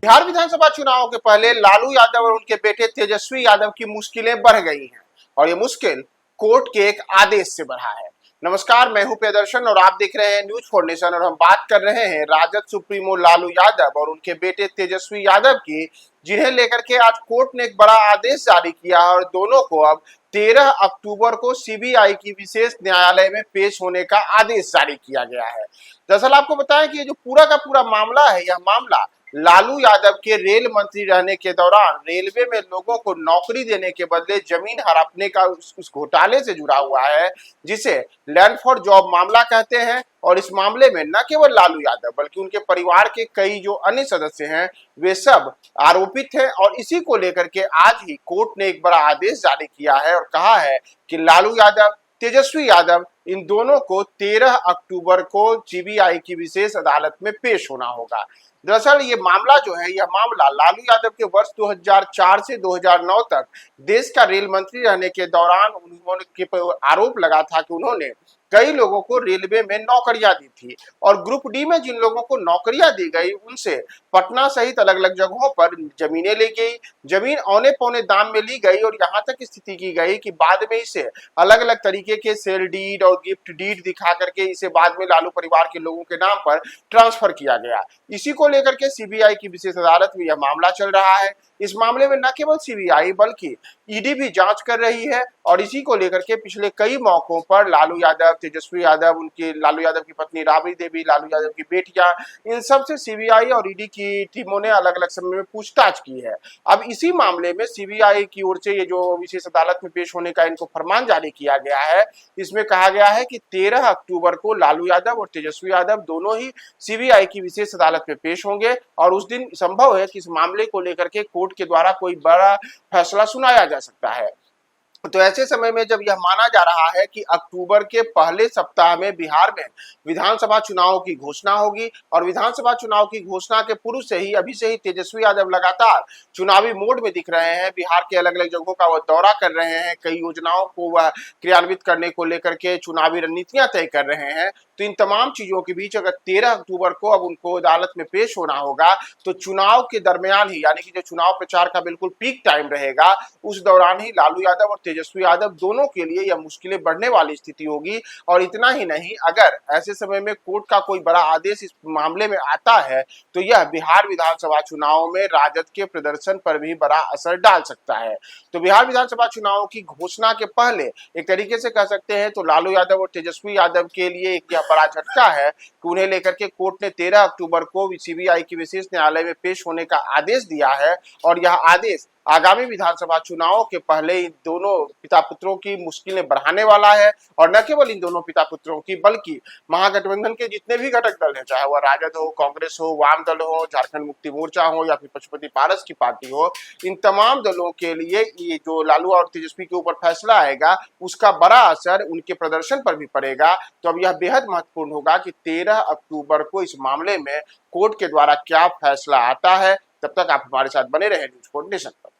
बिहार विधानसभा चुनाव के पहले लालू यादव और उनके बेटे तेजस्वी यादव की मुश्किलें बढ़ गई हैं और ये मुश्किल कोर्ट के एक आदेश से बढ़ा है। नमस्कार, मैं हूं प्रियदर्शन और आप देख रहे हैं न्यूज फॉर नेशन और हम बात कर रहे हैं राजद सुप्रीमो लालू यादव और उनके बेटे तेजस्वी यादव की, जिन्हें लेकर के आज कोर्ट ने एक बड़ा आदेश जारी किया और दोनों को अब 13 अक्टूबर को सीबीआई की विशेष न्यायालय में पेश होने का आदेश जारी किया गया है। दरअसल आपको बताएं कि ये जो पूरा का पूरा मामला है, यह मामला लालू यादव के रेल मंत्री रहने के दौरान रेलवे में लोगों को नौकरी देने के बदले जमीन हड़पने का उस घोटाले से जुड़ा हुआ है, जिसे लैंड फॉर जॉब मामला कहते हैं। और इस मामले में न केवल लालू यादव बल्कि उनके परिवार के कई जो अन्य सदस्य हैं वे सब आरोपित हैं और इसी को लेकर के आज ही कोर्ट ने एक बड़ा आदेश जारी किया है और कहा है कि लालू यादव, तेजस्वी यादव, इन दोनों को 13 अक्टूबर को सीबीआई की विशेष अदालत में पेश होना होगा। दरअसल ये मामला जो है, यह मामला लालू यादव के वर्ष 2004 से 2009 तक देश का रेल मंत्री रहने के दौरान उन्होंने आरोप लगा था कि उन्होंने कई लोगों को रेलवे में नौकरियां दी थी और ग्रुप डी में जिन लोगों को नौकरियां दी गई उनसे पटना सहित अलग अलग जगहों पर जमीनें ली गई, जमीन औने पौने दाम में ली गई और यहाँ तक स्थिति की गई कि बाद में इसे अलग अलग तरीके के सेल डीड और गिफ्ट डीड दिखा करके इसे बाद में लालू परिवार के लोगों के नाम पर ट्रांसफर किया गया। इसी को लेकर के सीबीआई की विशेष अदालत में यह मामला चल रहा है। इस मामले में न केवल सीबीआई बल्कि ईडी भी जांच कर रही है और इसी को लेकर के पिछले कई मौकों पर लालू यादव, तेजस्वी यादव, उनके लालू यादव की पत्नी राबड़ी देवी, लालू यादव की बेटियां, इन सब से सीबीआई और ईडी की टीमों ने अलग अलग समय में पूछताछ की है। अब इसी मामले में सीबीआई की ओर से ये जो विशेष अदालत में पेश होने का इनको फरमान जारी किया गया है, इसमें कहा गया है कि 13 अक्टूबर को लालू यादव और तेजस्वी यादव दोनों ही सीबीआई की विशेष अदालत में पेश होंगे और उस दिन संभव है कि इस मामले को लेकर के कोर्ट के द्वारा कोई बड़ा फैसला सुनाया जा सकता है। तो ऐसे समय में जब यह माना जा रहा है कि अक्टूबर के पहले सप्ताह में बिहार में विधानसभा चुनाव की घोषणा होगी और विधानसभा चुनाव की घोषणा के पूर्व से ही अभी से ही तेजस्वी यादव लगातार चुनावी मोड में दिख रहे हैं। बिहार के अलग अलग जगहों का वह दौरा कर रहे हैं, कई योजनाओं को वह क्रियान्वित करने को लेकर के चुनावी रणनीतियां तय कर रहे हैं। तो इन तमाम चीजों के बीच अगर 13 अक्टूबर को अब उनको अदालत में पेश होना होगा तो चुनाव के दरमियान ही, यानी कि जो चुनाव प्रचार का बिल्कुल पीक टाइम रहेगा, उस दौरान ही लालू यादव और तेजस्वी यादव दोनों के लिए यह मुश्किलें बढ़ने वाली स्थिति होगी। और इतना ही नहीं, अगर ऐसे समय में कोर्ट का कोई बड़ा आदेश इस मामले में आता है तो यह बिहार विधानसभा चुनाव में राजद के प्रदर्शन पर भी बड़ा असर डाल सकता है। तो बिहार विधानसभा चुनाव की घोषणा के पहले एक तरीके से कह सकते हैं तो लालू यादव और तेजस्वी यादव के लिए एक बड़ा झटका है कि उन्हें लेकर के कोर्ट ने 13 अक्टूबर को सीबीआई की विशेष न्यायालय में पेश होने का आदेश दिया है और यह आदेश आगामी विधानसभा चुनाव के पहले इन दोनों पिता पुत्रों की मुश्किलें बढ़ाने वाला है। और न केवल इन दोनों पिता पुत्रों की बल्कि महागठबंधन के जितने भी घटक दल हैं, चाहे वह राजद हो, कांग्रेस हो, वाम दल हो, झारखंड मुक्ति मोर्चा हो या फिर पशुपति पारस की पार्टी हो, इन तमाम दलों के लिए ये जो लालू और तेजस्वी के ऊपर फैसला आएगा उसका बड़ा असर उनके प्रदर्शन पर भी पड़ेगा। तो अब यह बेहद महत्वपूर्ण होगा कि 13 अक्टूबर को इस मामले में कोर्ट के द्वारा क्या फैसला आता है। तब तक आप हमारे साथ बने रहे न्यूज फॉर नेशन पर।